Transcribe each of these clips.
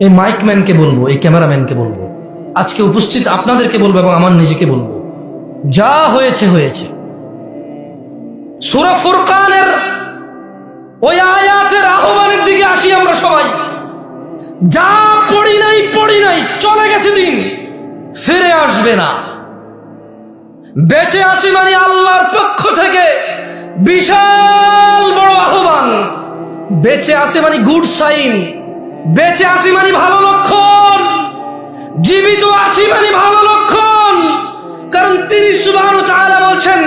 এই মাইকম্যানকে বলবো, এই ক্যামেরাম্যানকে বলবো, আজকে উপস্থিত আপনাদেরকে বলবো এবং আমার নিজেকে বলবো, যা হয়েছে হয়েছে। সূরা ফুরকানের ওই আয়াতের আহ্বানের দিকে আসি আমরা সবাই। যা পড়ি নাই, চলে গেছে দিন, ফিরে আসবে না। বেঁচে আসি মানে আল্লাহর পক্ষ থেকে বিশাল বড় আহ্বান। বেঁচে আসি মানে গুড সাইন, বেঁচে আসি মানে ভালো লক্ষণ, জীবিত আছি মানে ভালো লক্ষণ। কারণ তিনি সুবহানাহু ওয়া তাআলা বলছেন,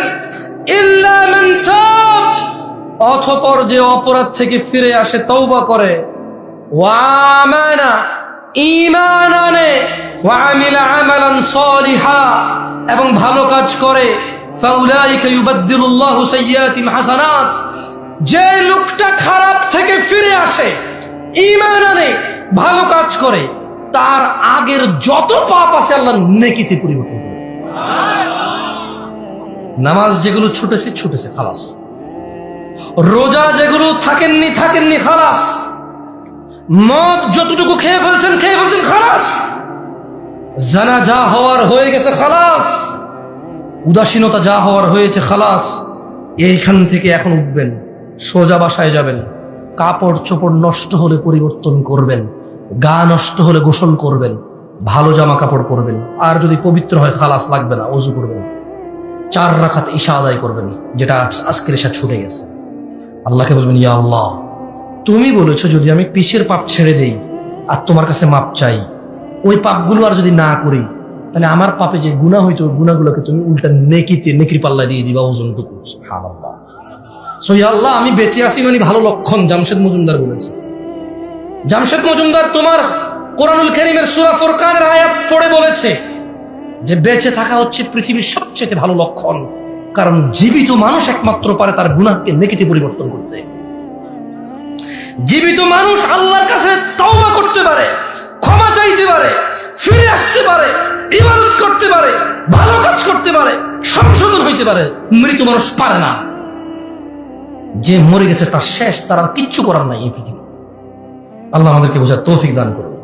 ইল্লা মান তাব, অতঃপর যে অপরাধ থেকে ফিরে আসে, তওবা করে, ওয়া আমানা, ঈমান আনে, ওয়া আমিলা আমালান সালিহা, এবং ভালো কাজ করে, ফাউলাইকা ইউবাদদিলুল্লাহু সাইয়্যাতিহিম হাসানাত। যে লোকটা খারাপ থেকে ফিরে আসে, ঈমান আনে, ভালো কাজ করে, তার আগের যত পাপ আছে আল্লাহ নেকিতে পরিবর্তন করে। নামাজ যেগুলো ছুটেছে খালাস। রোজা যেগুলো থাকেননি খালাস। মদ যতটুকু খেয়ে ফেলছেন খালাস। জানা যা হওয়ার হয়ে গেছে খালাস। উদাসীনতা যা হওয়ার হয়েছে খালাস। এইখান থেকে এখন উঠবেন, সোজা বাসায় যাবেন, কাপড় চোপড় নষ্ট হলে পরিবর্তন করবেন, গা নষ্ট হলে গোসল করবেন, ভালো জামা কাপড় পরবেন, আর যদি পবিত্র হয় খালাস লাগবে না, ওযু করবেন, 4 রাকাত ইশা আদায় করবেন, যেটা আজকের এসা ছুটে গেছে। আল্লাহকে বলবেন, ইয়া আল্লাহ, তুমি বলেছো যদি আমি পিছের পাপ ছেড়ে দেই আর তোমার কাছে মাপ চাই, ওই পাপগুলো আর যদি না করি, তাহলে আমার পাপে যে গুনাহ হইতো ওই গুনাহগুলোকে তুমি উল্টা নেকির পাল্লা দিয়ে দিবা, ওজনটুকু। সুবহানাল্লাহ। সো ইয়া আল্লাহ, আমি বেঁচে আছি মানে ভালো লক্ষণ। জামশেদ মজুমদার বলেছে। জামশেদ মজুমদার তোমার কোরআনুল কারীমের সূরা ফুরকানের আয়াত পড়ে বলেছে যে বেঁচে থাকা হচ্ছে পৃথিবীর সবচেয়ে ভালো লক্ষণ। কারণ জীবিত মানুষ একমাত্র পারে তার গুনাহকে নেকিতে পরিবর্তন করতে। জীবিত মানুষ আল্লাহর কাছে তওবা করতে পারে, ক্ষমা চাইতে পারে, ফিরে আসতে পারে, ইবাদত করতে পারে, ভালো কাজ করতে পারে, সংশোধন হইতে পারে। মৃত মানুষ পারে না। যে মরে গেছে তার শেষ, তার আর কিচ্ছু করার নাই এই পৃথিবী। আল্লাহ আমাদেরকে বোঝার তৌফিক দান করুন।